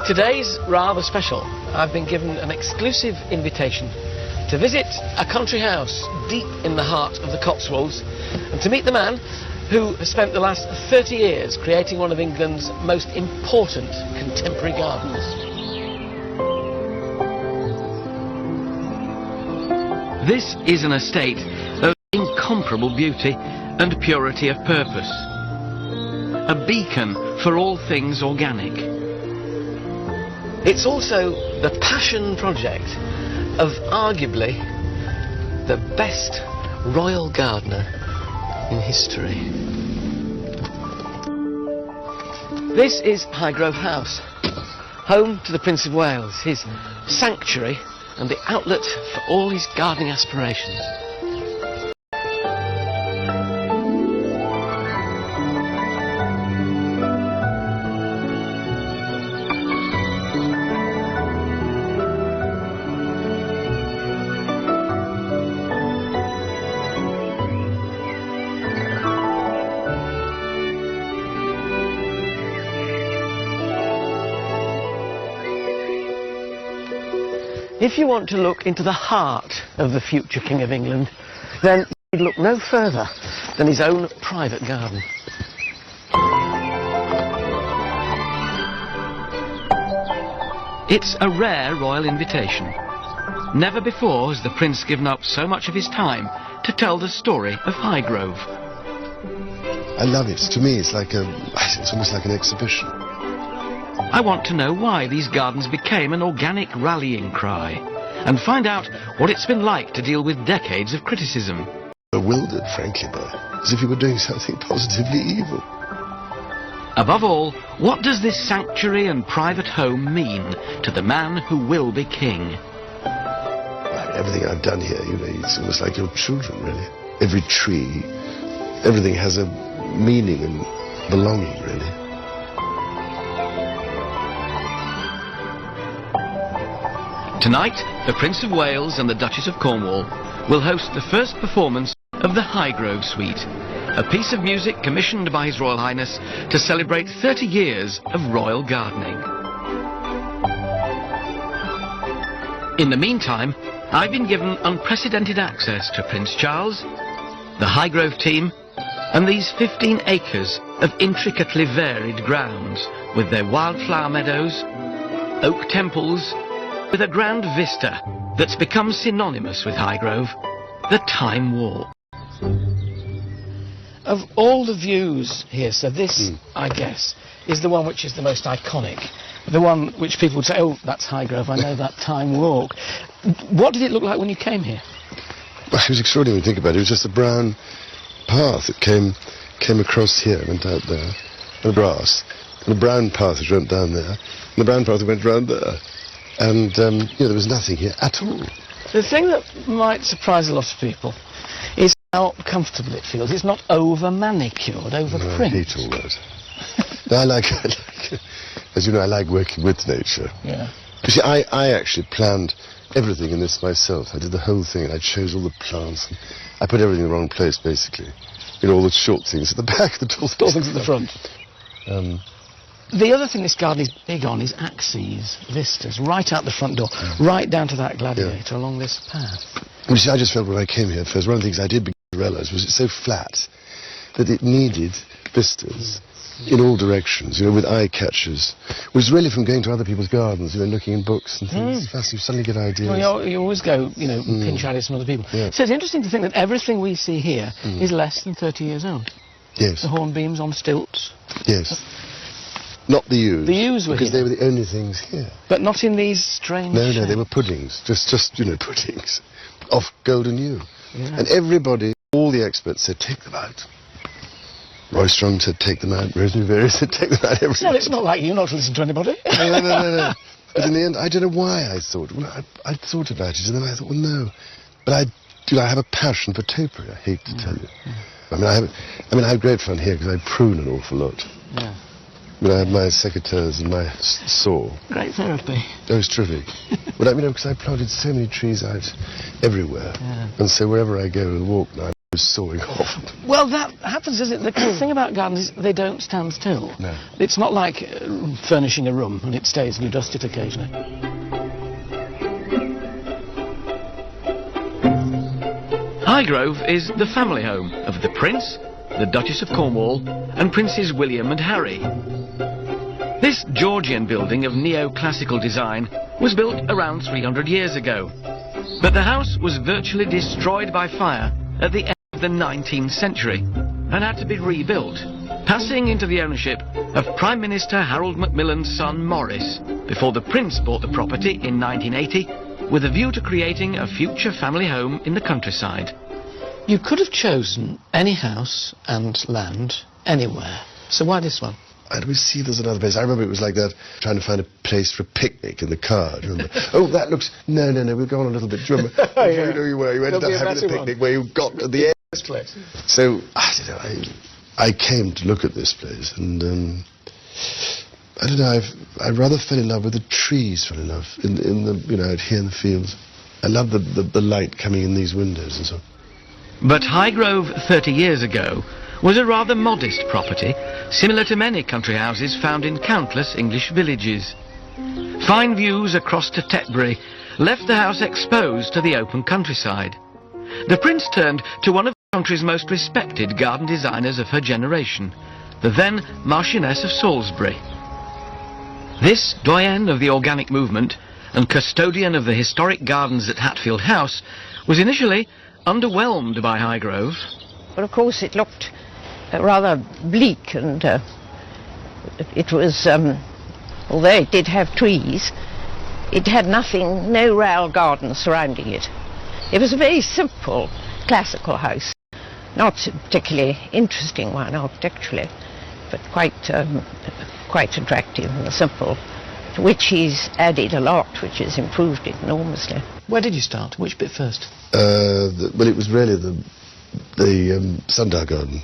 Today's rather special. I've been given an exclusive invitation to visit a country house deep in the heart of the Cotswolds and to meet the man who has spent the last 30 years creating one of England's most important contemporary gardens. This is an estate of incomparable beauty and purity of purpose. A beacon for all things organic. It's also the passion project of arguably the best royal gardener in history. This is Highgrove House, home to the Prince of Wales, his sanctuary and the outlet for all his gardening aspirations. If you want to look into the heart of the future King of England, then you'd look no further than his own private garden. It's a rare royal invitation. Never before has the Prince given up so much of his time to tell the story of Highgrove. I love it. To me, it's almost like an exhibition. I want to know why these gardens became an organic rallying cry and find out what it's been like to deal with decades of criticism. Bewildered, frankly, as if you were doing something positively evil. Above all, what does this sanctuary and private home mean to the man who will be king? Everything I've done here, it's almost like your children, really. Every tree, everything has a meaning and belonging, really. Tonight, the Prince of Wales and the Duchess of Cornwall will host the first performance of the Highgrove Suite, a piece of music commissioned by His Royal Highness to celebrate 30 years of royal gardening. In the meantime, I've been given unprecedented access to Prince Charles, the Highgrove team, and these 15 acres of intricately varied grounds with their wildflower meadows, oak temples, with a grand vista that's become synonymous with Highgrove, the Time Walk. Of all the views here, so this, I guess, is the one which is the most iconic. The one which people would say, oh, that's Highgrove, I know that Time Walk. What did it look like when you came here? Well, it was extraordinary when you think about it. It was just a brown path that came across here, went out there, and the grass. And the brown path that went down there, and the brown path that went round there. And, there was nothing here at all. The thing that might surprise a lot of people is how comfortable it feels. It's not over-manicured, over-prinked. No, I hate all that. No, I like, as you know, I like working with nature. Yeah. You see, I actually planned everything in this myself. I did the whole thing, and I chose all the plants. And I put everything in the wrong place, basically. All the short things at the back, the tall things at the front. The other thing this garden is big on is axes, vistas, right out the front door, right down to that gladiator along this path. You see, I just felt when I came here first, one of the things I did begin to realise was it's so flat that it needed vistas in all directions, with eye catchers. It was really from going to other people's gardens, looking in books and things. You suddenly get ideas. Well, you always go, pinch ideas from other people. Yeah. So it's interesting to think that everything we see here is less than 30 years old. Yes. The hornbeams on stilts. Yes. Not the yews. The yews were because here. They were the only things here. But not in these strange No, shapes. they were puddings. Just puddings. Off golden yew. Yeah. And everybody, all the experts said, take them out. Roy Strong said, take them out. Rosemary Berry said, take them out. Well, it's not like you not to listen to anybody. No. But in the end, I don't know why I thought. Well, I thought about it, and then I thought, well, no. But I have a passion for topiary, I hate to tell you. I have great fun here because I prune an awful lot. Yeah. I have my secateurs and my saw. Great therapy. Oh, it's terrific. But because I planted so many trees out everywhere. Yeah. And so wherever I go and walk now, I just sawing off. Well, that happens, isn't it? The thing about gardens is they don't stand still. No. It's not like furnishing a room and it stays and you dust it occasionally. Highgrove is the family home of the Prince, the Duchess of Cornwall and Princes William and Harry. This Georgian building of neoclassical design was built around 300 years ago, but the house was virtually destroyed by fire at the end of the 19th century and had to be rebuilt, passing into the ownership of Prime Minister Harold Macmillan's son Maurice before the Prince bought the property in 1980 with a view to creating a future family home in the countryside. You could have chosen any house and land anywhere, so why this one? I always see there's another place. I remember it was like that, trying to find a place for a picnic in the car. Do you remember? Oh, that looks... No, we'll go on a little bit. Do you remember? You know you were. You ended up having a picnic where you got to the end. So, I don't know, I came to look at this place and... I don't know, I rather fell in love with the trees, fell in love, in the, you know, out here in the fields. I love the light coming in these windows and so on. But Highgrove 30 years ago was a rather modest property, similar to many country houses found in countless English villages. Fine views across to Tetbury left the house exposed to the open countryside. The Prince turned to one of the country's most respected garden designers of her generation, the then Marchioness of Salisbury. This doyen of the organic movement and custodian of the historic gardens at Hatfield House was initially underwhelmed by Highgrove. Well, of course, it looked rather bleak, and it was, although it did have trees, it had nothing, no rail garden surrounding it. It was a very simple, classical house, not a particularly interesting one architecturally, but quite attractive and simple, to which he's added a lot, which has improved it enormously. Where did you start? Which bit first? Well, it was really the sundial garden,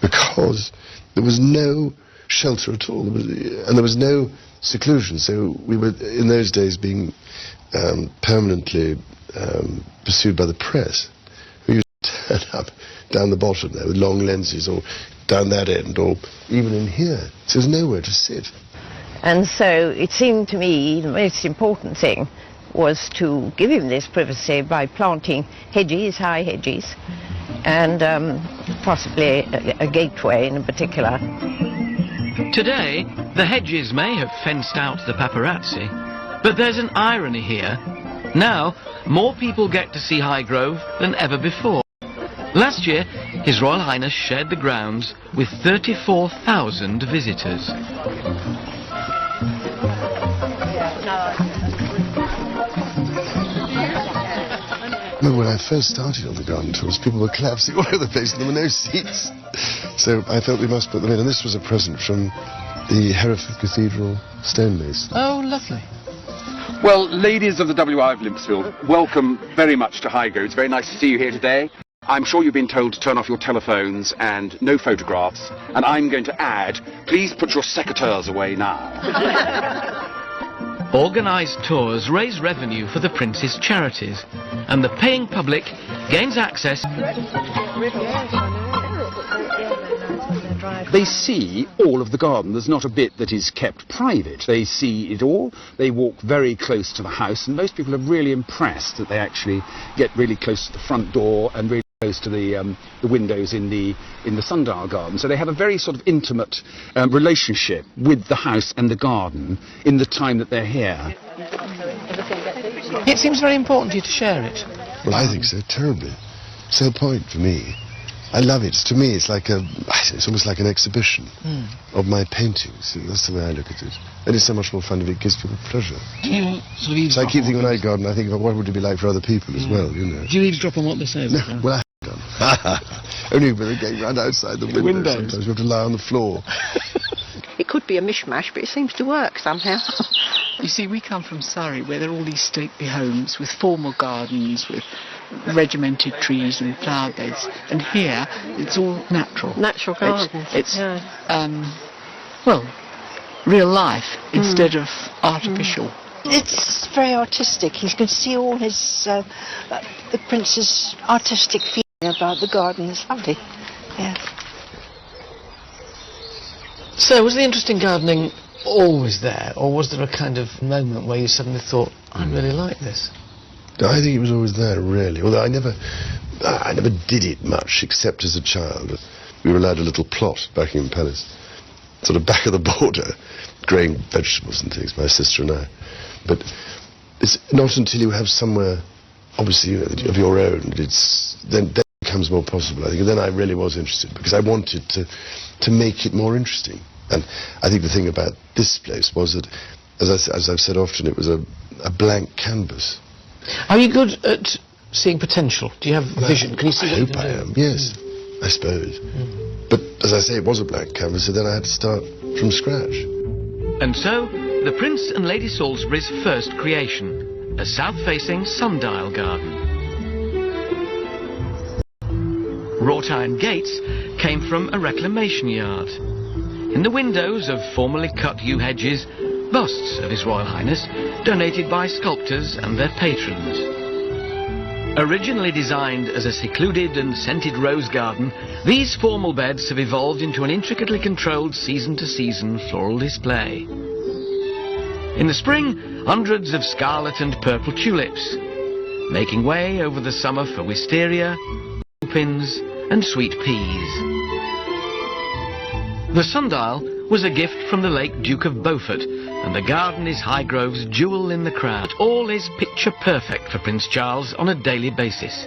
because there was no shelter at all, and there was no seclusion, so we were, in those days, being permanently pursued by the press, who used to turn up down the bottom there with long lenses, or down that end, or even in here, so there's nowhere to sit. And so it seemed to me the most important thing was to give him this privacy by planting hedges, high hedges, and possibly a gateway in particular. Today, the hedges may have fenced out the paparazzi, but there's an irony here. Now, more people get to see Highgrove than ever before. Last year, His Royal Highness shared the grounds with 34,000 visitors. When I first started on the garden tours, people were collapsing all over the place and there were no seats. So I thought we must put them in, and this was a present from the Hereford Cathedral stonemason. Oh, lovely. Well, ladies of the WI of Limpsfield, welcome very much to Highgrove. It's very nice to see you here today. I'm sure you've been told to turn off your telephones and no photographs, and I'm going to add, please put your secateurs away now. Organised tours raise revenue for the Prince's charities, and the paying public gains access. They see all of the garden. There's not a bit that is kept private. They see it all. They walk very close to the house, and most people are really impressed that they actually get really close to the front door and really close to the windows in the sundial garden. So they have a very sort of intimate relationship with the house and the garden in the time that they're here. It seems very important to you to share it. Well, I think so, terribly. It's the point for me. I love it. To me, it's like it's almost like an exhibition of my paintings. That's the way I look at it. And it's so much more fun if it gives people pleasure. Do you sort of So I keep thinking when I garden, I think about what would it be like for other people as well, you know. Do you eavesdrop on what they say? No, well, I haven't done. Only when they're going round outside the window. Sometimes you have to lie on the floor. It could be a mishmash, but it seems to work somehow. You see, we come from Surrey, where there are all these stately homes with formal gardens, with regimented trees and flower beds, and here it's all natural. Natural gardens. It's well, real life instead of artificial. It's very artistic. You can see all his the Prince's artistic feelings. About the garden is lovely. Yes. So, was the interest in gardening always there, or was there a kind of moment where you suddenly thought, I really like this? I think it was always there, really. Although I never did it much, except as a child. We were allowed a little plot back in Palace, sort of back of the border, growing vegetables and things, my sister and I. But it's not until you have somewhere, obviously, of your own, then it becomes more possible, I think. And then I really was interested, because I wanted to make it more interesting. And I think the thing about this place was that, as I've said often, it was a blank canvas. Are you good at seeing potential? Do you have vision? Can you see what you can do? I hope I am, yes, I suppose. But, as I say, it was a blank canvas, so then I had to start from scratch. And so, the Prince and Lady Salisbury's first creation, a south-facing sundial garden. Wrought iron gates came from a reclamation yard. In the windows of formerly cut yew hedges, busts of His Royal Highness, donated by sculptors and their patrons. Originally designed as a secluded and scented rose garden, these formal beds have evolved into an intricately controlled season-to-season floral display. In the spring, hundreds of scarlet and purple tulips, making way over the summer for wisteria, lupins and sweet peas. The sundial was a gift from the late Duke of Beaufort, and the garden is Highgrove's jewel in the crown. All is picture perfect for Prince Charles on a daily basis.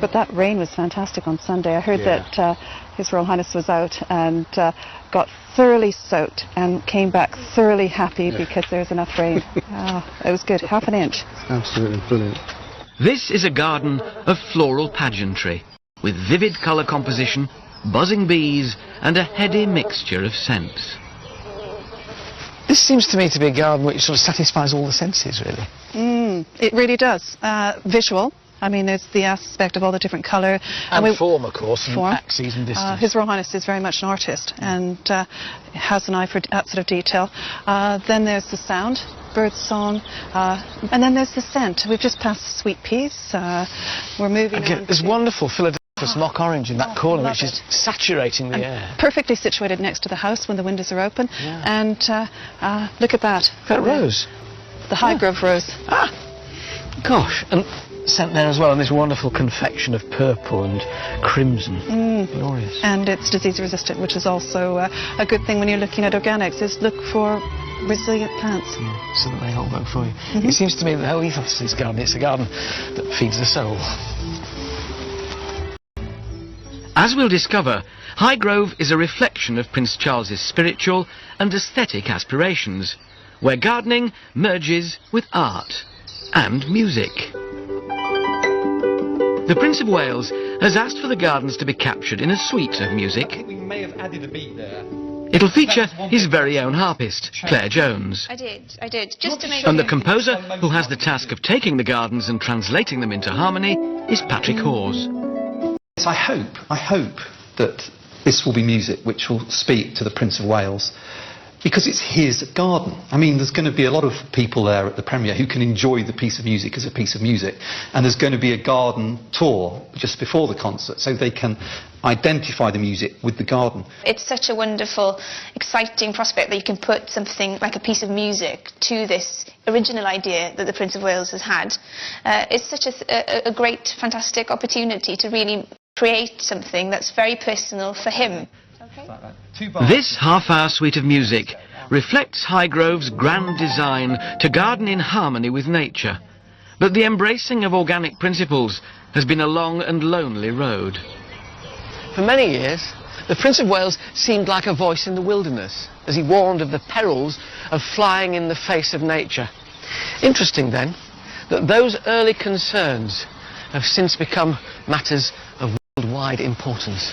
But that rain was fantastic on Sunday. I heard that His Royal Highness was out and got thoroughly soaked and came back thoroughly happy because there was enough rain. It was good, half an inch. Absolutely brilliant. This is a garden of floral pageantry, with vivid colour composition, buzzing bees and a heady mixture of scents. This seems to me to be a garden which sort of satisfies all the senses, really. It really does. Visual. I mean, there's the aspect of all the different colour. And form, of course, and axes and distance. His Royal Highness is very much an artist and has an eye for that sort of detail. Then there's the sound, bird song, and then there's the scent. We've just passed sweet peas. We're moving on. There's wonderful Philadelphia mock orange in that corner, which is saturating the air. Perfectly situated next to the house when the windows are open. And look at that. That rose. The Highgrove rose. Gosh, and scent there as well, and this wonderful confection of purple and crimson. Glorious. And it's disease resistant, which is also a good thing when you're looking at organics, is look for resilient plants. So that they hold up for you. It seems to me that the whole ethos of this garden, it's a garden that feeds the soul. As we'll discover, Highgrove is a reflection of Prince Charles's spiritual and aesthetic aspirations, where gardening merges with art and music. The Prince of Wales has asked for the gardens to be captured in a suite of music. I think we may have added a beat there. It'll feature his very own harpist, Claire Jones. I did, just to make And the composer who has the task of taking the gardens and translating them into harmony is Patrick Hawes. Yes, I hope that this will be music which will speak to the Prince of Wales, because it's his garden. I mean, there's going to be a lot of people there at the premiere who can enjoy the piece of music as a piece of music, and there's going to be a garden tour just before the concert, so they can identify the music with the garden. It's such a wonderful, exciting prospect that you can put something like a piece of music to this original idea that the Prince of Wales has had. It's such a great, fantastic opportunity to really create something that's very personal for him. This half-hour suite of music reflects Highgrove's grand design to garden in harmony with nature, but the embracing of organic principles has been a long and lonely road. For many years, the Prince of Wales seemed like a voice in the wilderness, as he warned of the perils of flying in the face of nature. Interesting, then, that those early concerns have since become matters of worldwide importance.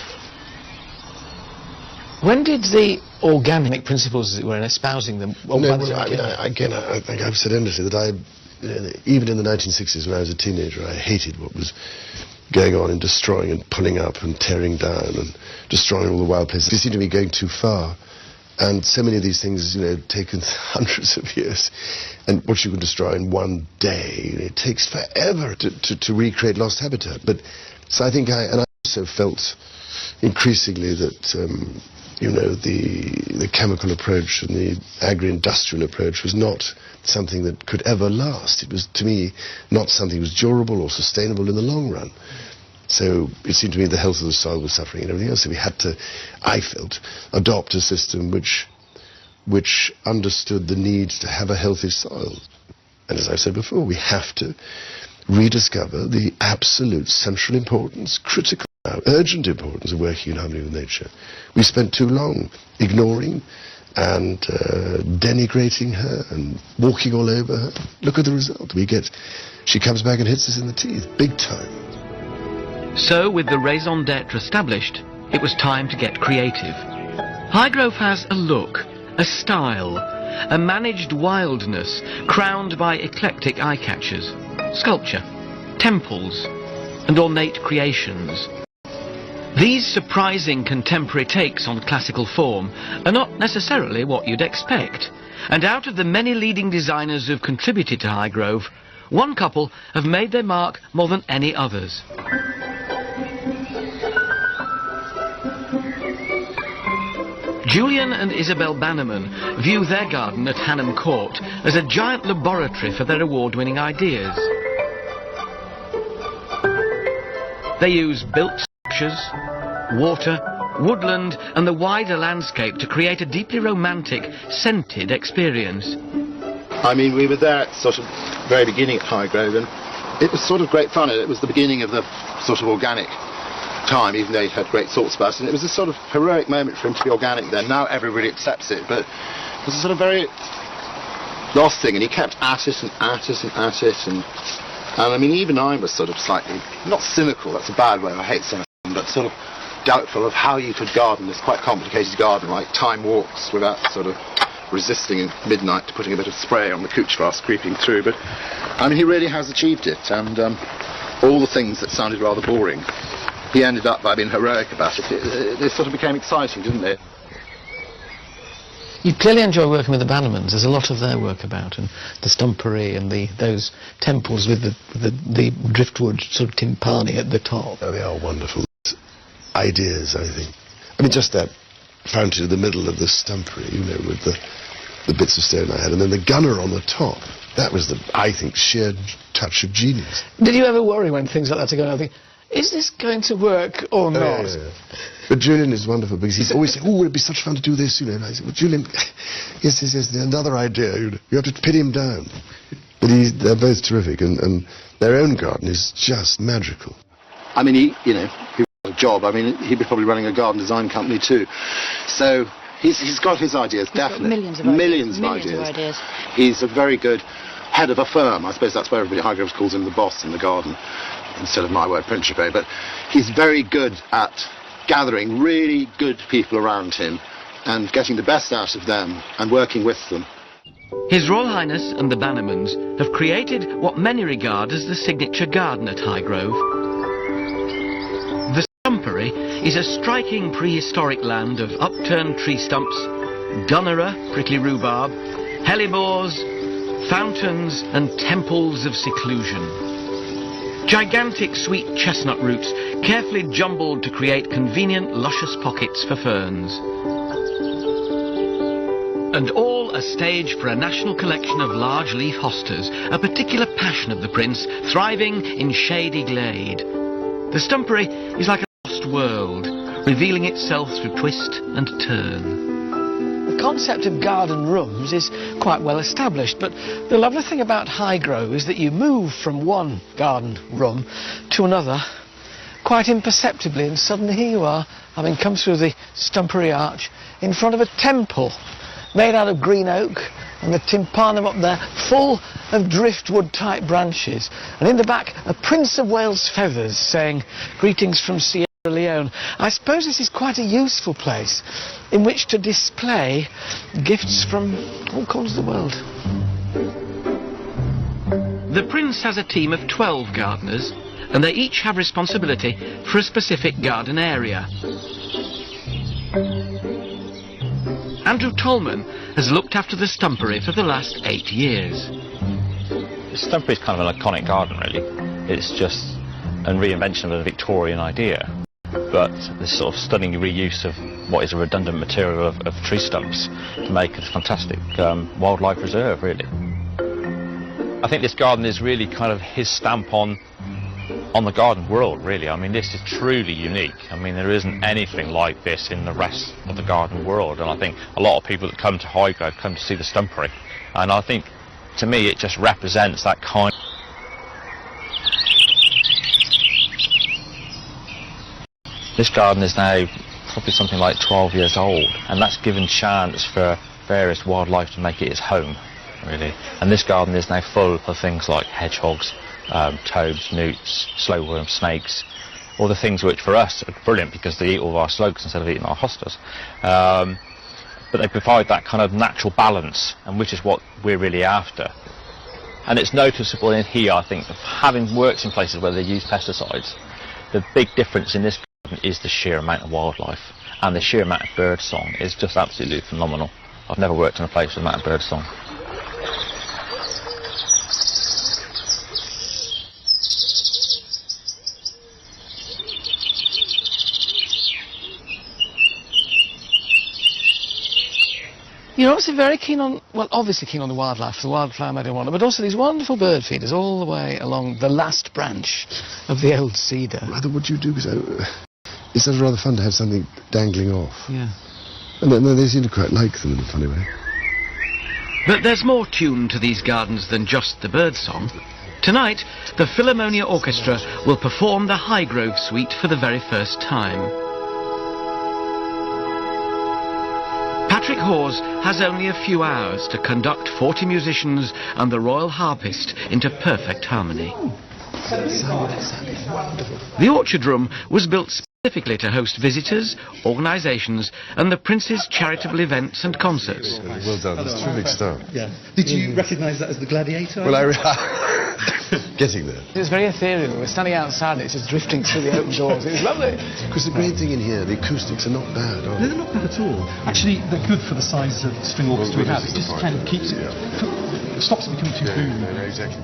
When did the organic principles, as it were, in espousing them... I think I've said endlessly that even in the 1960s when I was a teenager, I hated what was going on in destroying and pulling up and tearing down and destroying all the wild places. It seemed to me going too far. And so many of these things, taken hundreds of years. And what you can destroy in one day, it takes forever to recreate lost habitat. But so I think also felt increasingly that, the chemical approach and the agri-industrial approach was not something that could ever last. It was, to me, not something that was durable or sustainable in the long run. So it seemed to me the health of the soil was suffering and everything else. So we had to, I felt, adopt a system which understood the need to have a healthy soil. And as I said before, we have to rediscover the absolute central importance, critical, urgent importance of working in harmony with nature. We spent too long ignoring and denigrating her and walking all over her. Look at the result. She comes back and hits us in the teeth, big time. So, with the raison d'etre established, it was time to get creative. Highgrove has a look, a style, a managed wildness crowned by eclectic eye-catchers, sculpture, temples, and ornate creations. These surprising contemporary takes on classical form are not necessarily what you'd expect, and out of the many leading designers who've contributed to Highgrove, one couple have made their mark more than any others. Julian and Isabel Bannerman view their garden at Hannam Court as a giant laboratory for their award-winning ideas. They use built structures, water, woodland and the wider landscape to create a deeply romantic, scented experience. I mean, we were there at sort of very beginning at Highgrove, and it was sort of great fun. It was the beginning of the sort of organic time, even though he had great thoughts about it. And it was a sort of heroic moment for him to be organic then. Now everybody accepts it, but it was a sort of very lost thing, and he kept at it and at it and at it, and I mean, even I was sort of slightly, not cynical, that's a bad word, I hate cynicism, but sort of doubtful of how you could garden this quite complicated garden, like time walks, without sort of resisting at midnight to putting a bit of spray on the couch grass creeping through. But I mean, he really has achieved it, and all the things that sounded rather boring, he ended up by being heroic about it. They sort of became exciting, didn't they? You clearly enjoy working with the Bannermans. There's a lot of their work about, and the stumpery and those temples with the driftwood sort of timpani at the top. Oh, they are wonderful ideas, I think. I mean, just that fountain in the middle of the stumpery, with the bits of stone I had, and then the gunner on the top. That was I think, sheer touch of genius. Did you ever worry when things like that are going on? Think, is this going to work or not? Yeah. But Julian is wonderful because he's always saying, "Oh, it'd be such fun to do this," And I said, "Well, Julian, yes, another idea. You have to pin him down." But they're both terrific, and their own garden is just magical. I mean, he had a job. I mean, he'd be probably running a garden design company too. So he's got his ideas, definitely. Millions of ideas. He's a very good head of a firm. I suppose that's where everybody at Highgrove calls him the boss in the garden, instead of my word, principe. But he's very good at gathering really good people around him and getting the best out of them and working with them. His Royal Highness and the Bannermans have created what many regard as the signature garden at Highgrove. The Stumpery is a striking prehistoric land of upturned tree stumps, gunnera, prickly rhubarb, hellebores, fountains and temples of seclusion. Gigantic sweet chestnut roots carefully jumbled to create convenient luscious pockets for ferns. And all a stage for a national collection of large leaf hostas, a particular passion of the Prince, thriving in shady glade. The Stumpery is like a lost world, revealing itself through twist and turn. The concept of garden rooms is quite well established, but the lovely thing about Highgrove is that you move from one garden room to another quite imperceptibly, and suddenly here you are, having come through the Stumpery arch in front of a temple made out of green oak, and the tympanum up there full of driftwood type branches, and in the back a Prince of Wales feathers saying greetings from Sierra Leone. I suppose this is quite a useful place in which to display gifts from all corners of the world. The Prince has a team of 12 gardeners, and they each have responsibility for a specific garden area. Andrew Tolman has looked after the Stumpery for the last 8 years. The Stumpery is kind of an iconic garden, really. It's just a reinvention of a Victorian idea. but this sort of stunning reuse of what is a redundant material of tree stumps to make a fantastic wildlife reserve, really. I think this garden is really kind of his stamp on the garden world, really. I mean, this is truly unique. I mean, there isn't anything like this in the rest of the garden world, and I think a lot of people that come to Highgrove come to see the stumpery, and I think, to me, it just represents that kind. This garden is now probably something like 12 years old, and that's given chance for various wildlife to make it its home, really. And this garden is now full of things like hedgehogs, toads, newts, slowworm, snakes, all the things which for us are brilliant because they eat all of our slugs instead of eating our hostas. But they provide that kind of natural balance, and which is what we're really after. And it's noticeable in here, I think, of having worked in places where they use pesticides. The big difference in this garden is the sheer amount of wildlife, and the sheer amount of bird song is just absolutely phenomenal. I've never worked in a place with the amount of bird song. You're obviously very keen on, well, obviously keen on the wildlife, the wildflower meadow wonder, but also these wonderful bird feeders all the way along the last branch of the old cedar. Rather, what do you do? Because it's rather fun to have something dangling off. Yeah. And they seem to quite like them in a funny way. But there's more tune to these gardens than just the bird song. Tonight, the Philharmonia Orchestra will perform the Highgrove Suite for the very first time. Patrick Hawes has only a few hours to conduct 40 musicians and the Royal Harpist into perfect harmony. The Orchard Room was built specifically to host visitors, organisations and the Prince's charitable events and concerts. Well done, that's terrific stuff. Yeah. Did you recognise that as the Gladiator? Well, getting there. It was very ethereal. We're standing outside and it's just drifting through the open doors. It was lovely. Because the great thing in here, the acoustics are not bad, are they? They're not bad at all. Actually, they're good for the size of string orchestra we have. It just kind of keeps it, stops it becoming too boomy. No, exactly.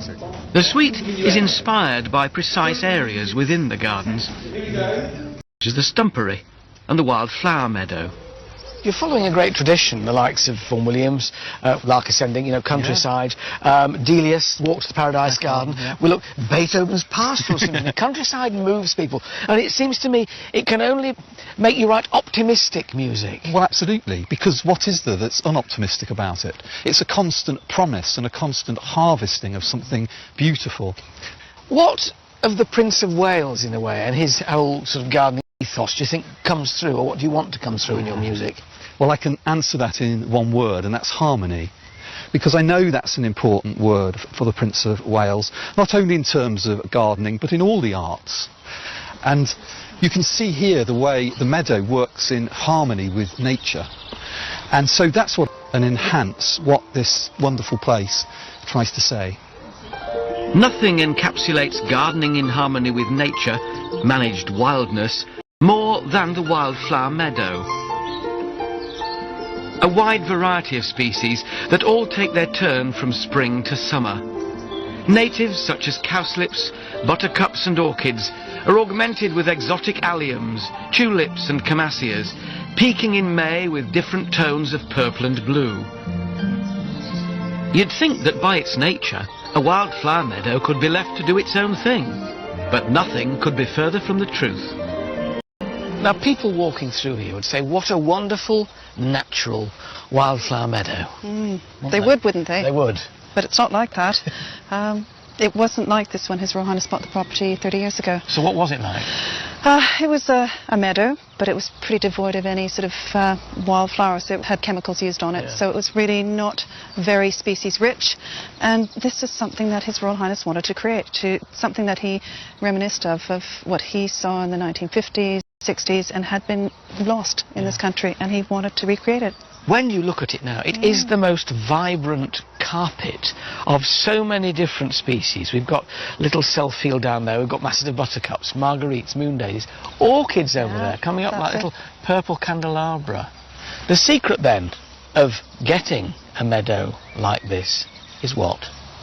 The suite is inspired by precise areas within the gardens, which is the stumpery and the wildflower meadow. You're following a great tradition, the likes of Vaughan Williams, Lark Ascending, you know, Countryside, Delius, Walk to the Paradise Garden. Yeah. Well, look, Beethoven's Pastoral Symphony. Countryside moves people, and it seems to me it can only make you write optimistic music. Well, absolutely, because what is there that's unoptimistic about it? It's a constant promise and a constant harvesting of something beautiful. What of the Prince of Wales, in a way, and his whole sort of gardening ethos, do you think comes through, or what do you want to come through in your music? Well, I can answer that in one word, and that's harmony. Because I know that's an important word for the Prince of Wales, not only in terms of gardening, but in all the arts. And you can see here the way the meadow works in harmony with nature. And so that's what and enhance what this wonderful place tries to say. Nothing encapsulates gardening in harmony with nature, managed wildness, more than the wildflower meadow. A wide variety of species that all take their turn from spring to summer. Natives such as cowslips, buttercups and orchids are augmented with exotic alliums, tulips and camassias, peaking in May with different tones of purple and blue. You'd think that by its nature, a wildflower meadow could be left to do its own thing, but nothing could be further from the truth. Now, people walking through here would say, what a wonderful, natural wildflower meadow. They would, wouldn't they? They would. But it's not like that. It wasn't like this when His Royal Highness bought the property 30 years ago. So what was it like? It was a meadow, but it was pretty devoid of any sort of wildflowers. So it had chemicals used on it, yeah. So it was really not very species rich. And this is something that His Royal Highness wanted to create, something that he reminisced of what he saw in the 1950s, 60s, and had been lost in this country, and he wanted to recreate it. When you look at it now, it is the most vibrant carpet of so many different species. We've got little self-field down there, we've got masses of buttercups, marguerites, moon daisies, orchids over there, coming up like little purple candelabra. The secret then of getting a meadow like this is what?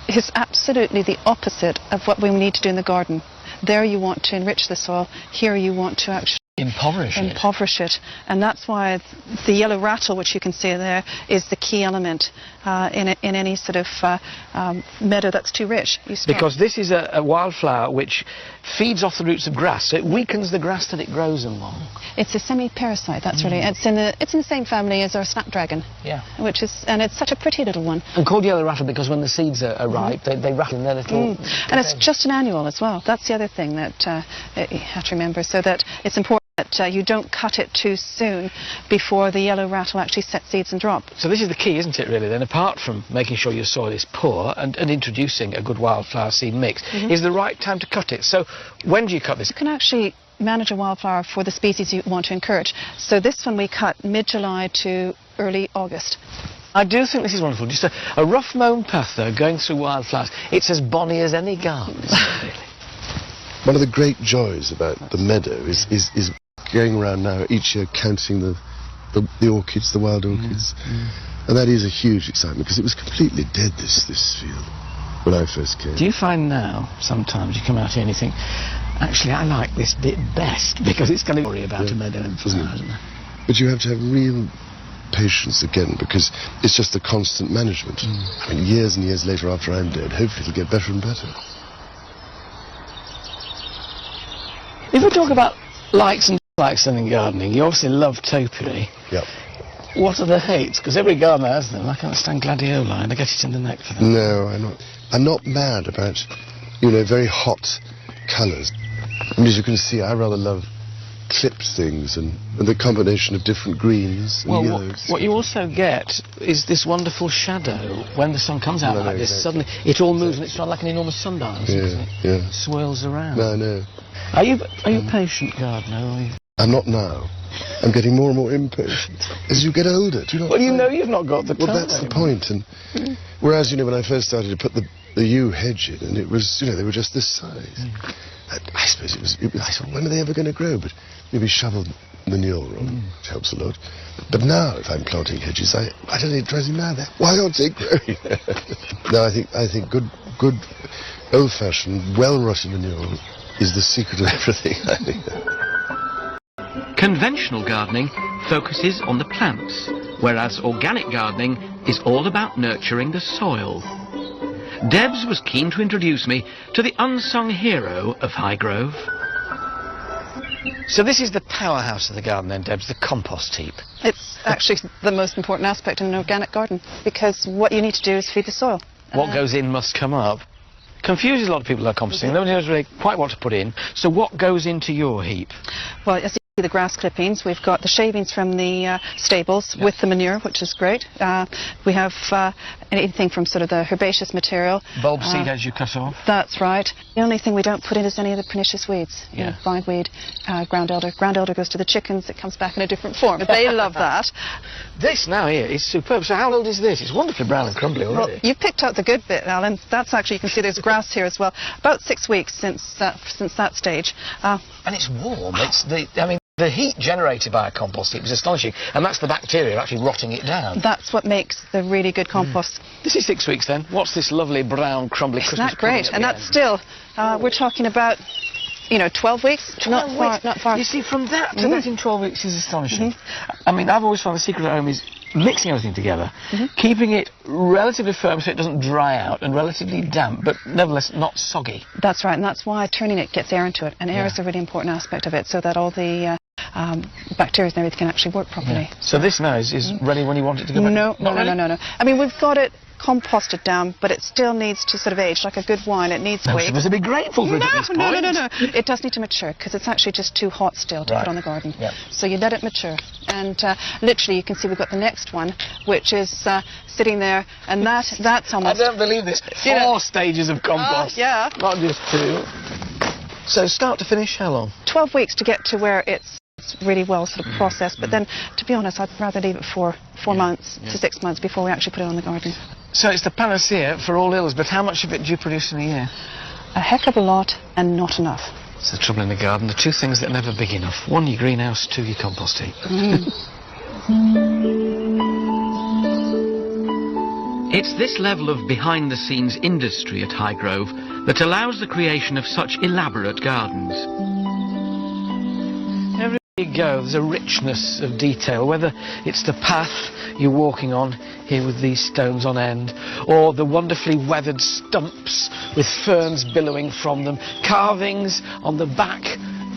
It's absolutely the opposite of what we need to do in the garden. There you want to enrich the soil, here you want to actually impoverish it. And that's why the yellow rattle, which you can see there, is the key element in any sort of meadow that's too rich. Because this is a wildflower which feeds off the roots of grass, so it weakens the grass that it grows along. It's a semi-parasite, that's really. It's in the same family as our snapdragon. Yeah. And it's such a pretty little one. And called yellow rattle because when the seeds are ripe, they rattle in their little... And it's just an annual as well. That's the other thing that you have to remember, so that it's important that you don't cut it too soon before the yellow rattle actually sets seeds and drop. So this is the key, isn't it, really, then, apart from making sure your soil is poor and introducing a good wildflower seed mix, is the right time to cut it. So when do you cut this? You can actually manage a wildflower for the species you want to encourage. So this one we cut mid-July to early August. I do think this is wonderful. Just a rough mown path, though, going through wildflowers. It's as bonny as any garden, isn't it, really? One of the great joys about the meadow is going around now each year counting the orchids, the wild orchids. And that is a huge excitement because it was completely dead, this field, when I first came. Do you find now, sometimes you come out here and you think, actually I like this bit best because it's going to worry about a meadow and flowers, isn't it? But you have to have real patience again because it's just the constant management. I mean, years and years later after I'm dead, hopefully it'll get better and better. If we talk about likes and dislikes in gardening, you obviously love topiary. Yep. What are the hates? Because every gardener has them. I can't stand gladioli and I get it in the neck for them. No, I'm not mad about, very hot colours. I mean, as you can see, I rather love clipped things and the combination of different greens and yellows. What you also get is this wonderful shadow. When the sun comes out like this, suddenly it all moves and it's not like an enormous sundial, isn't it? Yeah. Swirls around. No. Are you a patient gardener, are you? I'm not now. I'm getting more and more impatient as you get older. Do you know? Well, you've not got the time. Well, that's the point. And whereas, when I first started to put the yew hedge in, and it was, they were just this size. I suppose it was. I thought, when are they ever going to grow? But maybe shovel manure on, which helps a lot. But now, if I'm planting hedges, I don't know, it drives me mad. Why aren't they growing? No, I think good, old-fashioned, well-rotted manure is the secret of everything, I think. Conventional gardening focuses on the plants, whereas organic gardening is all about nurturing the soil. Debs was keen to introduce me to the unsung hero of Highgrove. So this is the powerhouse of the garden then, Debs, the compost heap. It's actually the most important aspect in an organic garden because what you need to do is feed the soil. What goes in must come up. Confuses a lot of people about composting. Nobody knows really quite what to put in. So what goes into your heap? Well, as you see the grass clippings, we've got the shavings from the stables with the manure, which is great. We have anything from sort of the herbaceous material. Bulb seed as you cut off? That's right. The only thing we don't put in is any of the pernicious weeds. Bindweed, ground elder. Ground elder goes to the chickens. It comes back in a different form. But they love that. This now here is superb. So how old is this? It's wonderfully brown and crumbly already. Well, you picked out the good bit, Alan. That's actually, you can see there's grass here as well. About 6 weeks since that stage. And it's warm. The heat generated by a compost heap is astonishing, and that's the bacteria actually rotting it down. That's what makes the really good compost. This is 6 weeks then. What's this lovely brown, crumbly Christmas Isn't that great? And that's still, we're talking about, 12 weeks? 12 weeks. Not far. You see, from that to that in 12 weeks is astonishing. I mean, I've always found the secret at home is mixing everything together, keeping it relatively firm so it doesn't dry out, and relatively damp, but nevertheless not soggy. That's right, and that's why turning it gets air into it, and air is a really important aspect of it, so that all the bacteria and everything can actually work properly. So this now is ready when you want it to go back? No. I mean, we've got it composted down, but it still needs to sort of age like a good wine. It needs weight. You must be grateful for it at this point. No. It does need to mature because it's actually just too hot still to put on the garden. So you let it mature, and literally you can see we've got the next one, which is sitting there, and that's almost. I don't believe this. 4 stages of compost. Yeah. Not just 2. So start to finish, how long? 12 weeks to get to where it's really well sort of processed, but then, to be honest, I'd rather leave it for 4 months to 6 months before we actually put it on the garden. So it's the panacea for all ills, but how much of it do you produce in a year? A heck of a lot, and not enough. It's the trouble in the garden, the 2 things that are never big enough. 1, your greenhouse, 2, your compost heap. It's this level of behind-the-scenes industry at Highgrove that allows the creation of such elaborate gardens. you go, there's a richness of detail, whether it's the path you're walking on here with these stones on end, or the wonderfully weathered stumps with ferns billowing from them, carvings on the back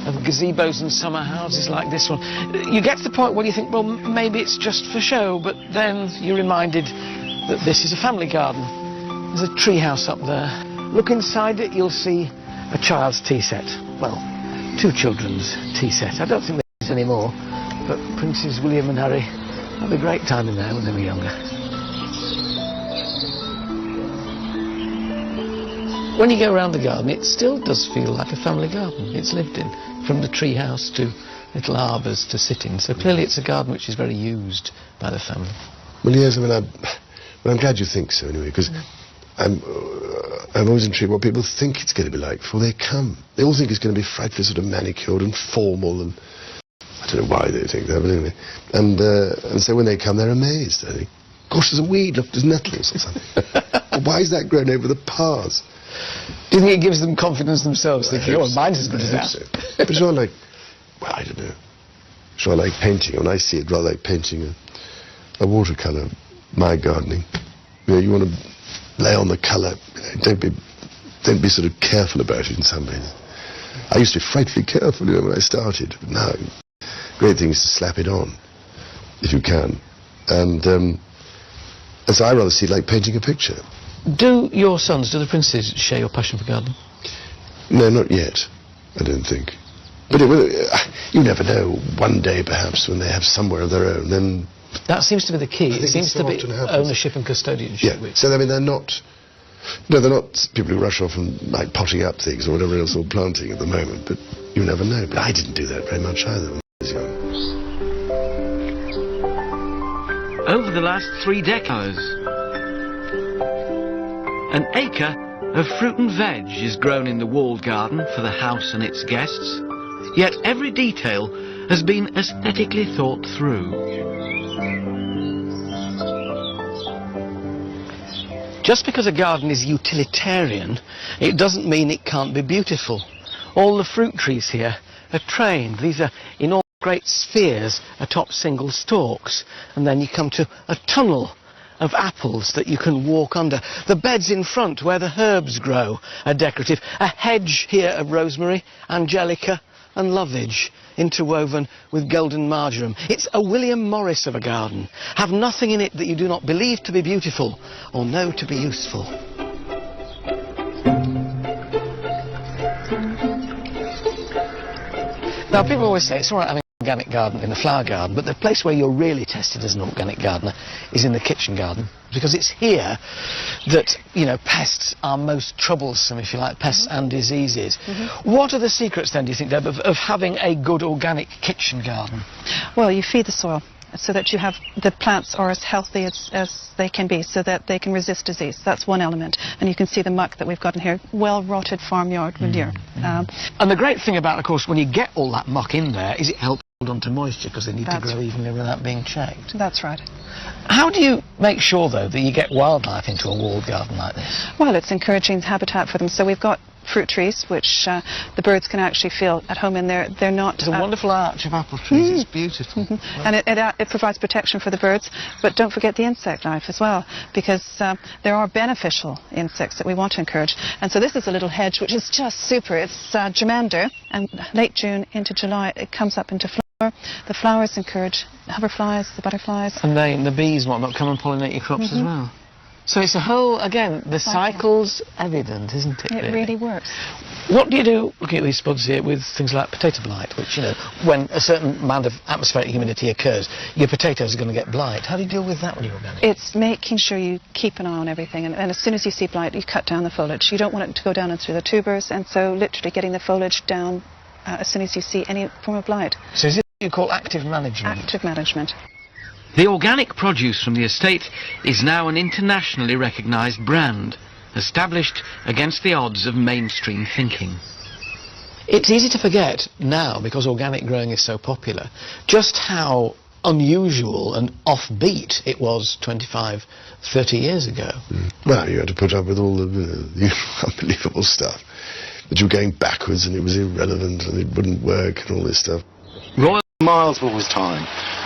of gazebos and summer houses like this one. You get to the point where you think, well, maybe it's just for show, but then you're reminded that this is a family garden. There's a tree house up there. Look inside it, you'll see a child's tea set. Well, 2 children's tea set. I don't think there's any more, but Princes William and Harry had a great time in there when they were younger. When you go around the garden, it still does feel like a family garden. It's lived in, from the tree house to little arbours to sit in. So clearly it's a garden which is very used by the family. Well, yes, I mean, I'm glad you think so anyway, because I'm always intrigued what people think it's going to be like before they come. They all think it's going to be frightfully sort of manicured and formal, and I don't know why they think that, but anyway. And so when they come, they're amazed. They think, gosh, there's a weed, look, there's nettles or something. Well, why is that grown over the paths? Do you think it gives them confidence themselves, thinking, oh, mine's as good as that? So. But it's not like, well, I don't know. It's not like painting. When I see it, rather like painting a watercolour, my gardening. You know, you want to lay on the colour. Don't be sort of careful about it in some ways. I used to be frightfully careful, you know, when I started. But now, great thing is to slap it on, if you can. And so I rather see it like painting a picture. Do your sons, do the princes, share your passion for gardening? No, not yet, I don't think. But you never know. One day, perhaps, when they have somewhere of their own, then... That seems to be the key. It seems to be ownership and custodianship. Yeah. So, I mean, they're not people who rush off and, like, potting up things or whatever else, or planting at the moment, but you never know. But I didn't do that very much either when I was young. Over the last 3 decades, an acre of fruit and veg is grown in the walled garden for the house and its guests, yet every detail has been aesthetically thought through. Just because a garden is utilitarian, it doesn't mean it can't be beautiful. All the fruit trees here are trained. These are in all great spheres atop single stalks, and then you come to a tunnel of apples that you can walk under. The beds in front where the herbs grow are decorative. A hedge here of rosemary, angelica and lovage, interwoven with golden marjoram. It's a William Morris of a garden. Have nothing in it that you do not believe to be beautiful or know to be useful. Now, people always say it's all right having an organic garden in a flower garden, but the place where you're really tested as an organic gardener is in the kitchen garden, because it's here that, you know, pests are most troublesome, if you like, pests and diseases. What are the secrets then, do you think, Deb, of having a good organic kitchen garden? Well, you feed the soil so that you have the plants are as healthy as they can be, so that they can resist disease. That's one element. And you can see the muck that we've got in here, well-rotted farmyard manure. And the great thing about, of course, when you get all that muck in there, is it helps hold on to moisture, because they need to grow evenly without being checked. That's right. How do you make sure, though, that you get wildlife into a walled garden like this? Well, it's encouraging habitat for them. So we've got fruit trees, which the birds can actually feel at home in there. They're not... There's a wonderful arch of apple trees. It's beautiful. And it provides protection for the birds, but don't forget the insect life as well, because there are beneficial insects that we want to encourage. And so this is a little hedge which is just super. It's germander, and late June into July it comes up into flower. The flowers encourage the hoverflies, the butterflies. And the bees and whatnot come and pollinate your crops as well. So it's a whole, again, the cycle's evident, isn't it? It really works. What do you do, looking at these spuds here, with things like potato blight, which, you know, when a certain amount of atmospheric humidity occurs, your potatoes are going to get blight. How do you deal with that when you're organic? It's making sure you keep an eye on everything, and as soon as you see blight, you cut down the foliage. You don't want it to go down and through the tubers, and so literally getting the foliage down as soon as you see any form of blight. So is it what you call active management? Active management. The organic produce from the estate is now an internationally recognised brand, established against the odds of mainstream thinking. It's easy to forget now, because organic growing is so popular, just how unusual and offbeat it was 25, 30 years ago. Well, you had to put up with all the unbelievable stuff. That you were going backwards and it was irrelevant and it wouldn't work and all this stuff. Royal miles of always time.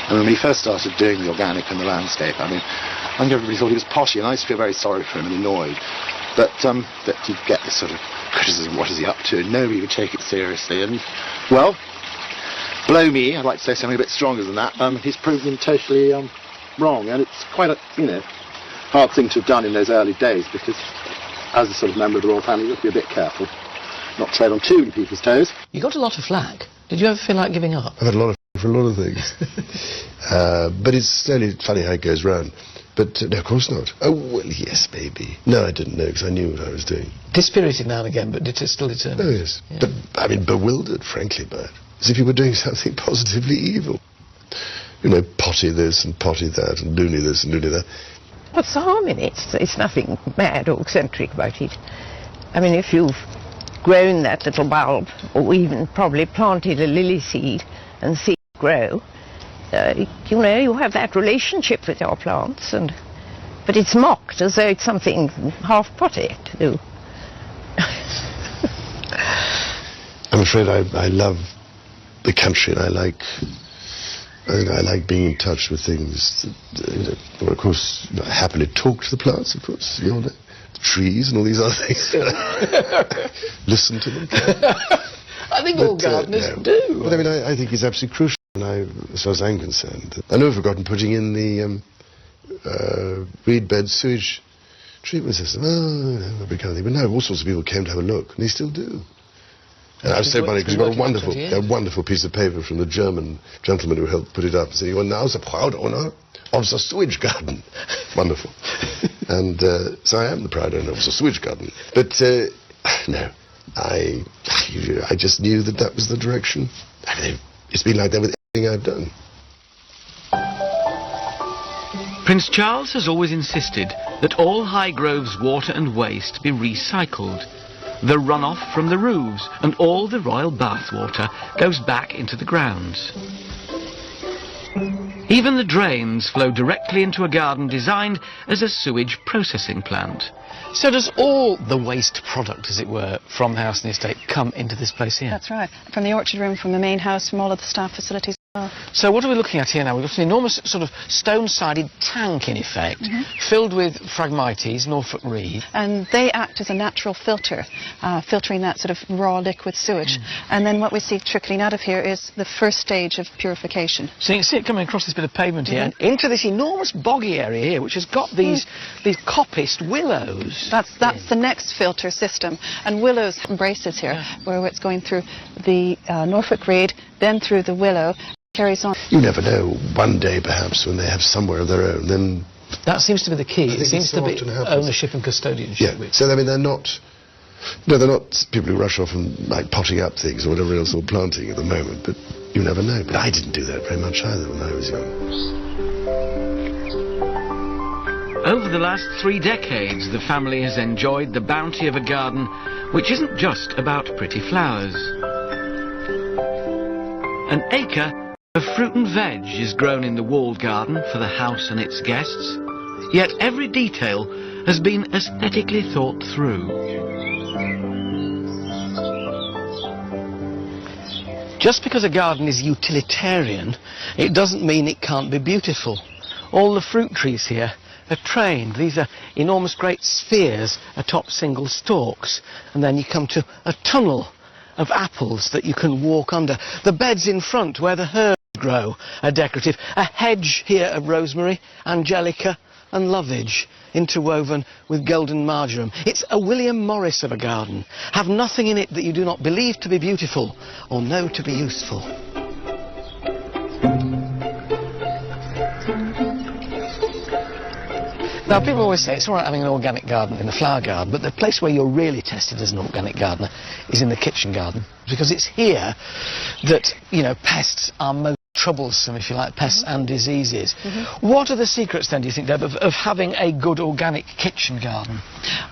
And when we first started doing the organic and the landscape, I mean, I think everybody thought he was potty, and I used to feel very sorry for him and annoyed that he'd get this sort of criticism, what is he up to, and nobody would take it seriously. And, well, blow me, I'd like to say something a bit stronger than that, he's proven totally wrong, and it's quite a, hard thing to have done in those early days, because as a sort of member of the royal family, you have to be a bit careful, not tread on too many people's toes. You got a lot of flack. Did you ever feel like giving up? I've had a lot of for a lot of things. But it's slowly funny how it goes round. But no, of course not. Oh, well, yes, maybe. No, I didn't know, because I knew what I was doing. Dispirited now and again, but still determined. Oh, yes. Yeah. But, I mean, bewildered, frankly, by it. As if you were doing something positively evil. Potty this and potty that, and loony this and loony that. What's the harm in it? It's nothing mad or eccentric about it. I mean, if you've grown that little bulb, or even probably planted a lily seed and see it grow, you have that relationship with your plants, but it's mocked as though it's something half potty to do. I'm afraid I love the country, and I like being in touch with things. Of course, I happily talk to the plants, of course, the trees and all these other things. Listen to them. I think all gardeners do. But I mean, I think it's absolutely crucial, as far as I'm concerned. I never forgotten putting in the reed bed sewage treatment system. That kind of thing. But now all sorts of people came to have a look, and they still do. And I was so funny because we got a wonderful piece of paper from the German gentleman who helped put it up, saying, "You are now the proud owner of the sewage garden." Wonderful. And so I am the proud owner of the sewage garden. But no, I just knew that was the direction. I mean, it's been like that with everything I've done. Prince Charles has always insisted that all Highgrove's water and waste be recycled. The runoff from the roofs and all the royal bathwater goes back into the grounds. Even the drains flow directly into a garden designed as a sewage processing plant. So does all the waste product, as it were, from the house and the estate come into this place here? That's right. From the orchard room, from the main house, from all of the staff facilities. So what are we looking at here now? We've got an enormous sort of stone-sided tank, in effect, filled with Phragmites, Norfolk reed. And they act as a natural filter, filtering that sort of raw liquid sewage. And then what we see trickling out of here is the first stage of purification. So you can see it coming across this bit of pavement here, and into this enormous boggy area here, which has got these coppiced willows. That's the next filter system. And willows embraces here, where it's going through the Norfolk reed, then through the willow, carries on. You never know. One day, perhaps, when they have somewhere of their own, then... That seems to be the key. It seems to be ownership and custodianship. Yeah. So, I mean, they're not people who rush off and, like, potting up things or whatever else, or planting at the moment, but you never know. But I didn't do that very much either when I was young. Over the last 3 decades, the family has enjoyed the bounty of a garden which isn't just about pretty flowers. An acre of fruit and veg is grown in the walled garden for the house and its guests, yet every detail has been aesthetically thought through. Just because a garden is utilitarian, it doesn't mean it can't be beautiful. All the fruit trees here are trained. These are enormous great spheres atop single stalks, and then you come to a tunnel of apples that you can walk under. The beds in front where the herbs grow are decorative. A hedge here of rosemary, angelica and lovage, interwoven with golden marjoram. It's a William Morris of a garden. Have nothing in it that you do not believe to be beautiful or know to be useful. Now, people always say it's all right having an organic garden in the flower garden, but the place where you're really tested as an organic gardener is in the kitchen garden, because it's here that, pests are most troublesome, if you like, pests and diseases. What are the secrets, then, do you think, Deb, of having a good organic kitchen garden?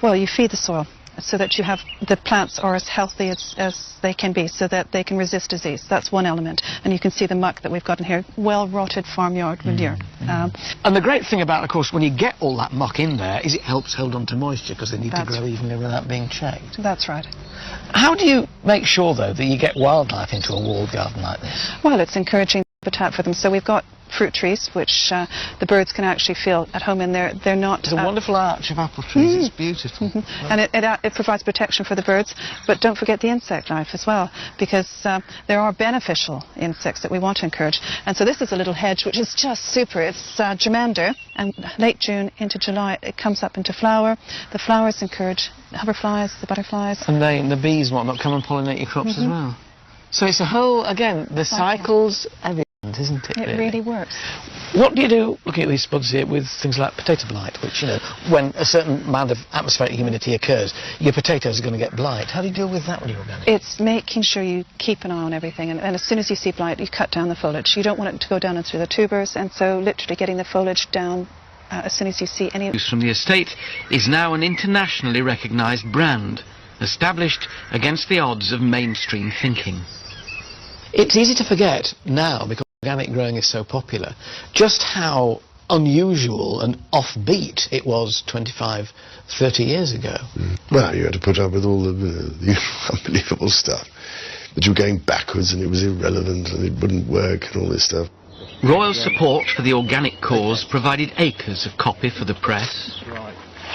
Well, you feed the soil so that you have the plants are as healthy as they can be, so that they can resist disease. That's one element. And you can see the muck that we've got in here, well-rotted farmyard manure. And the great thing about, of course, when you get all that muck in there, is it helps hold on to moisture, because they need to grow evenly without being checked. That's right. How do you make sure, though, that you get wildlife into a walled garden like this? Well, it's encouraging habitat for them. So we've got fruit trees, which the birds can actually feel at home in there. They're not... There's a wonderful arch of apple trees. It's beautiful. And it provides protection for the birds, but don't forget the insect life as well, because there are beneficial insects that we want to encourage. And so this is a little hedge which is just super. It's germander, and late June into July it comes up into flower. The flowers encourage the hoverflies, the butterflies. And the bees and whatnot come and pollinate your crops as well. So it's a whole, again, the cycles, everything, isn't it? It really works. What do you do, looking at these spuds here, with things like potato blight, which, you know, when a certain amount of atmospheric humidity occurs, your potatoes are going to get blight. How do you deal with that when you're organic? It's making sure you keep an eye on everything, and as soon as you see blight, you cut down the foliage. You don't want it to go down and through the tubers, and so literally getting the foliage down as soon as you see any... Use from the estate is now an internationally recognised brand, established against the odds of mainstream thinking. It's easy to forget now, because organic growing is so popular, just how unusual and offbeat it was 25, 30 years ago. Well, you had to put up with all the unbelievable stuff. That you were going backwards and it was irrelevant and it wouldn't work and all this stuff. Royal support for the organic cause provided acres of copy for the press.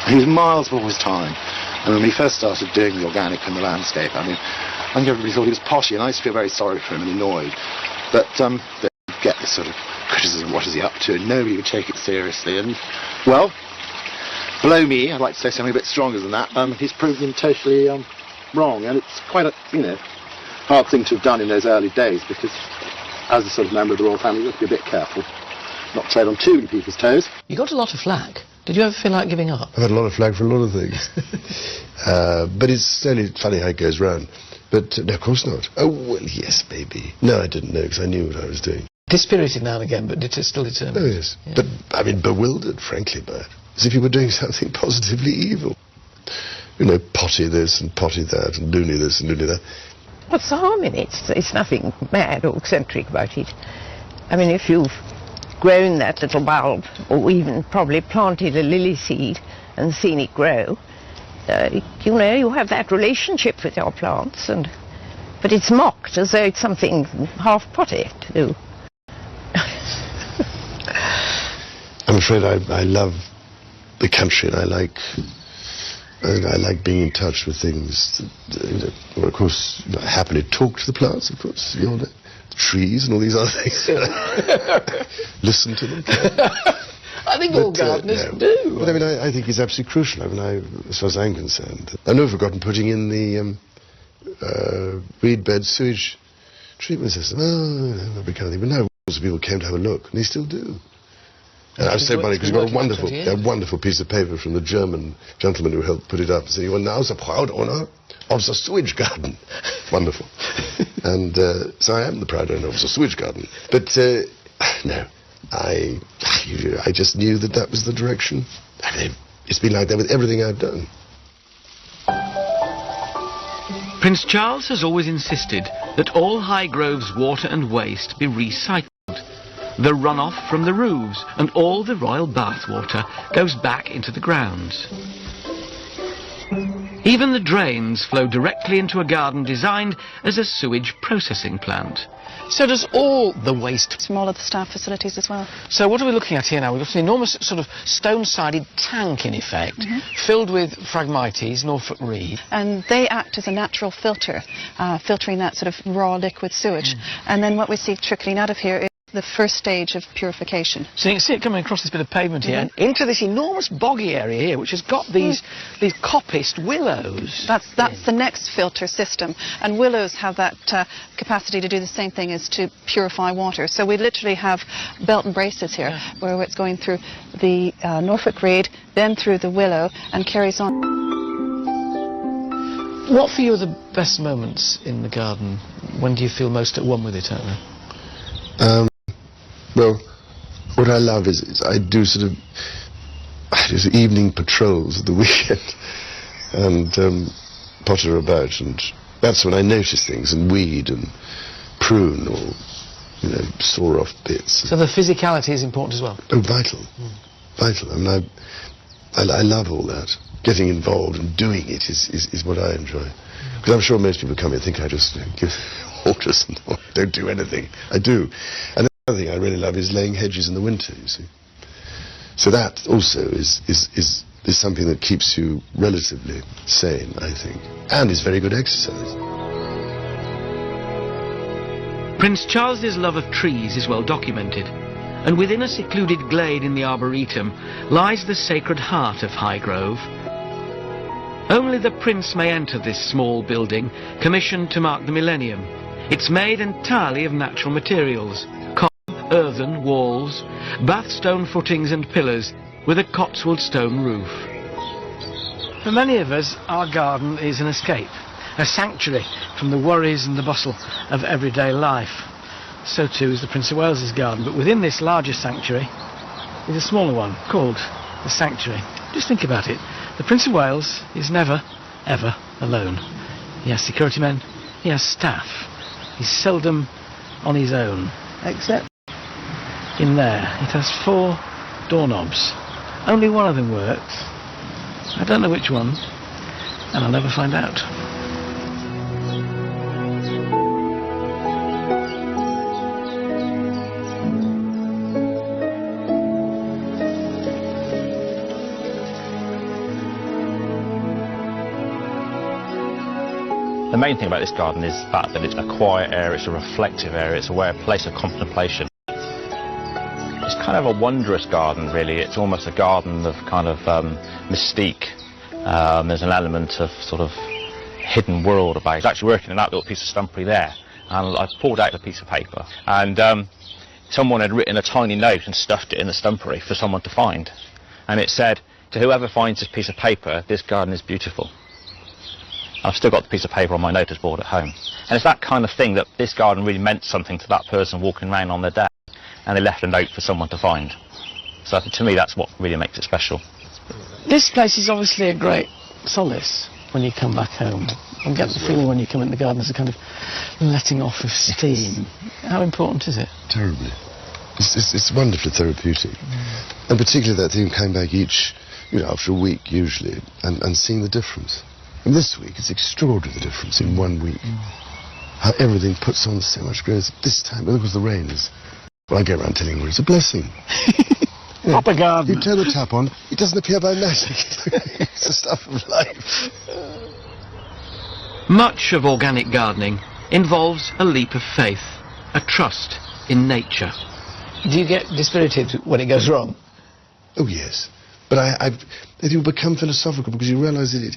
He was miles before his time. And when he first started doing the organic and the landscape, I mean, I think everybody thought he was poshy, and I used to feel very sorry for him and annoyed. But they get this sort of criticism, what is he up to? And nobody would take it seriously. And, well, below me, I'd like to say something a bit stronger than that, he's proved him totally wrong. And it's quite a, hard thing to have done in those early days, because as a sort of member of the royal family, you have to be a bit careful, not tread on too many people's toes. You got a lot of flack. Did you ever feel like giving up? I've had a lot of flack for a lot of things. But it's only funny how it goes round. But no, of course not. Oh, well, yes, maybe. No, I didn't know, because I knew what I was doing. Dispirited now and again, but still determined. Oh, yes. Yeah. But, I mean, bewildered, frankly, by it. As if you were doing something positively evil. You know, potty this and potty that, and loony this and loony that. What's the harm in it? It's nothing mad or eccentric about it. I mean, if you've grown that little bulb, or even probably planted a lily seed and seen it grow, you have that relationship with your plants, but it's mocked as though it's something half potty to do. I'm afraid I love the country, and I like being in touch with things. Well, of course, I happily talk to the plants, of course, the trees and all these other things. Listen to them. I think all gardeners do. But I mean, I think it's absolutely crucial. I mean, as far as I'm concerned, I've never forgotten putting in the reed bed sewage treatment system. Oh, that kind of thing. But now lots of people came to have a look, and they still do. And I was so funny because we got a wonderful piece of paper from the German gentleman who helped put it up, saying, "You are now the proud owner of the sewage garden." Wonderful. And so I am the proud owner of the sewage garden. But no, I just knew that was the direction. I mean, it's been like that with everything I've done. Prince Charles has always insisted that all Highgrove's water and waste be recycled. The runoff from the roofs and all the royal bathwater goes back into the grounds. Even the drains flow directly into a garden designed as a sewage processing plant. So does all the waste... From all of the staff facilities as well. So what are we looking at here now? We've got an enormous sort of stone-sided tank, in effect, filled with Phragmites, Norfolk reed. And they act as a natural filter, filtering that sort of raw liquid sewage. And then what we see trickling out of here is the first stage of purification. So you can see it coming across this bit of pavement here and into this enormous boggy area here, which has got these coppiced willows. That's the next filter system, and willows have that capacity to do the same thing as to purify water. So we literally have belt and braces here, where it's going through the Norfolk reed, then through the willow, and carries on. What for you are the best moments in the garden? When do you feel most at one with it, don't you? Well, what I love is I do sort of evening patrols at the weekend and potter about, and that's when I notice things and weed and prune or saw off bits. So the physicality is important as well? Oh, vital. Vital. I mean, I love all that. Getting involved and doing it is what I enjoy. Because I'm sure most people come here and think I just give orders and don't do anything. I do. And Another thing I really love is laying hedges in the winter, you see. So that also is something that keeps you relatively sane, I think, and is very good exercise. Prince Charles's love of trees is well documented, and within a secluded glade in the Arboretum lies the Sacred Heart of Highgrove. Only the Prince may enter this small building, commissioned to mark the millennium. It's made entirely of natural materials, earthen walls, bath stone footings and pillars, with a Cotswold stone roof. For many of us, our garden is an escape, a sanctuary from the worries and the bustle of everyday life. So too is the Prince of Wales's garden, but within this larger sanctuary is a smaller one called the Sanctuary. Just think about it. The Prince of Wales is never, ever alone. He has security men, he has staff. He's seldom on his own, except in there. It has 4 doorknobs. Only one of them works. I don't know which one, and I'll never find out. The main thing about this garden is the fact that it's a quiet area, it's a reflective area, it's a place of contemplation. It's kind of a wondrous garden, really. It's almost a garden of kind of mystique. There's an element of sort of hidden world about it. I was actually working on that little piece of stumpery there, and I pulled out a piece of paper, and someone had written a tiny note and stuffed it in the stumpery for someone to find. And it said, "To whoever finds this piece of paper, this garden is beautiful." I've still got the piece of paper on my notice board at home. And it's that kind of thing, that this garden really meant something to that person walking around on their day, and they left a note for someone to find. So to me, that's what really makes it special. This place is obviously a great solace when you come back home. I get the feeling when you come in the garden there's a kind of letting off of steam. How important is it? Terribly. It's wonderfully therapeutic. And particularly that thing coming back after a week usually, and seeing the difference. And this week, it's extraordinary, the difference in 1 week. How everything puts on so much growth. This time, because the rain is... Well, I go around telling everyone it's a blessing. Proper garden. You turn the tap on, it doesn't appear by magic. It's the stuff of life. Much of organic gardening involves a leap of faith, a trust in nature. Do you get dispirited when it goes wrong? Oh, yes. But I think you become philosophical because you realise that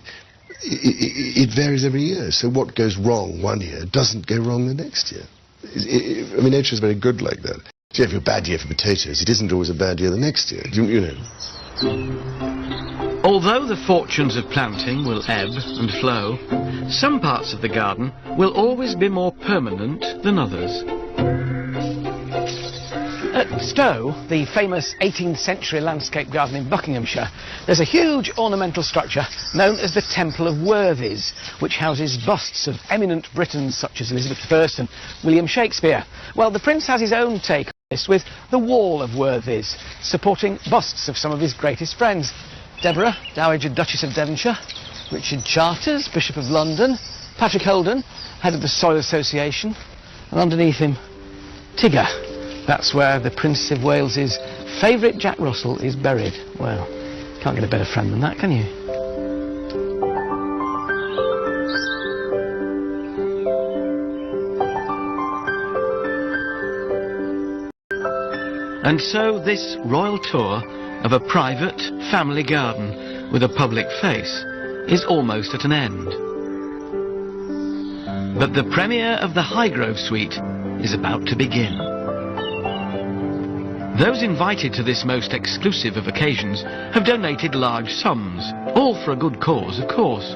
it varies every year. So what goes wrong one year doesn't go wrong the next year. I mean, nature is very good like that. If you have a bad year for potatoes, it isn't always a bad year the next year, you know. Although the fortunes of planting will ebb and flow, some parts of the garden will always be more permanent than others. At Stowe, the famous 18th century landscape garden in Buckinghamshire, there's a huge ornamental structure known as the Temple of Worthies, which houses busts of eminent Britons such as Elizabeth I and William Shakespeare. Well, the Prince has his own take on this with the Wall of Worthies, supporting busts of some of his greatest friends. Deborah, Dowager Duchess of Devonshire, Richard Charters, Bishop of London, Patrick Holden, head of the Soil Association, and underneath him, Tigger. That's where the Prince of Wales's favourite Jack Russell is buried. Well, can't get a better friend than that, can you? And so this royal tour of a private family garden with a public face is almost at an end. But the premiere of the Highgrove Suite is about to begin. Those invited to this most exclusive of occasions have donated large sums, all for a good cause, of course.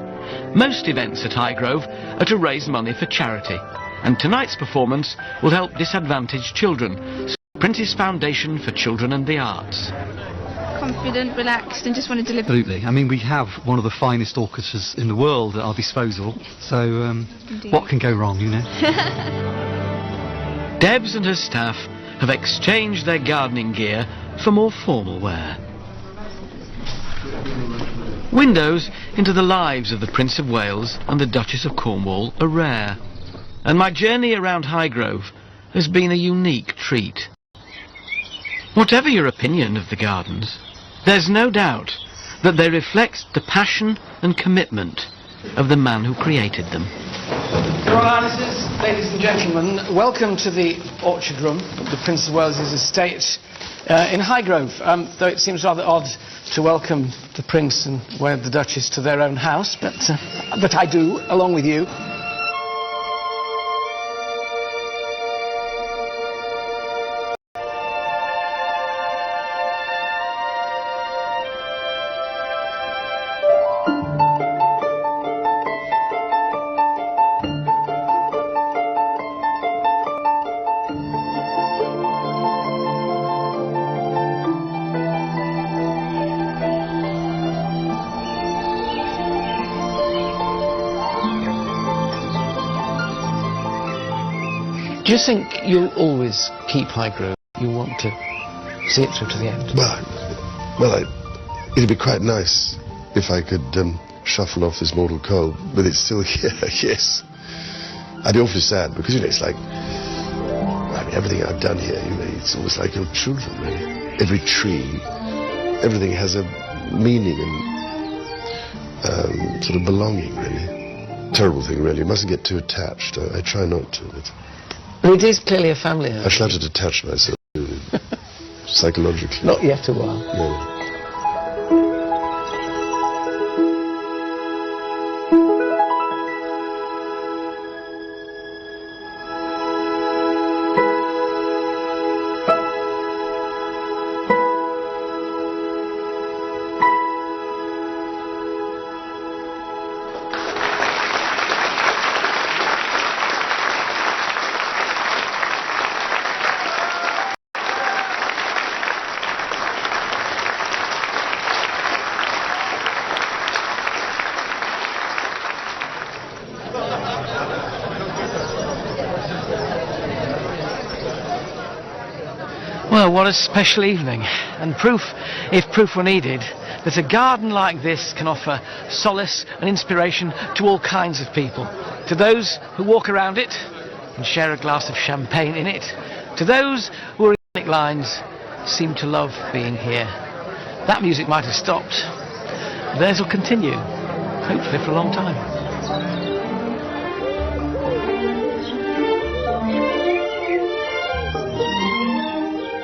Most events at Highgrove are to raise money for charity, and tonight's performance will help disadvantaged children. Prince's Foundation for Children and the Arts. Confident, relaxed, and just want to deliver. Absolutely. I mean, we have one of the finest orchestras in the world at our disposal, so what can go wrong, you know? Debs and her staff have exchanged their gardening gear for more formal wear. Windows into the lives of the Prince of Wales and the Duchess of Cornwall are rare, and my journey around Highgrove has been a unique treat. Whatever your opinion of the gardens, there's no doubt that they reflect the passion and commitment of the man who created them. Your Highnesses, ladies and gentlemen, welcome to the orchard room of the Prince of Wales's estate in Highgrove. Though it seems rather odd to welcome the Prince and the Duchess to their own house, but I do, along with you. Do you think you'll always keep Highgrove? You want to see it through to the end? Well, it'd be quite nice if I could shuffle off this mortal coil, but it's still here, yes. I'd be awfully sad, because, it's like, everything I've done here, it's almost like your children, really. Every tree, everything has a meaning and sort of belonging, really. Terrible thing, really. You mustn't get too attached. I try not to, but... It is clearly a family home. I shall have to detach myself, psychologically. Not yet a while. No. Well, what a special evening, and proof, if proof were needed, that a garden like this can offer solace and inspiration to all kinds of people. To those who walk around it and share a glass of champagne in it, to those who are in lines seem to love being here. That music might have stopped. Theirs will continue, hopefully for a long time.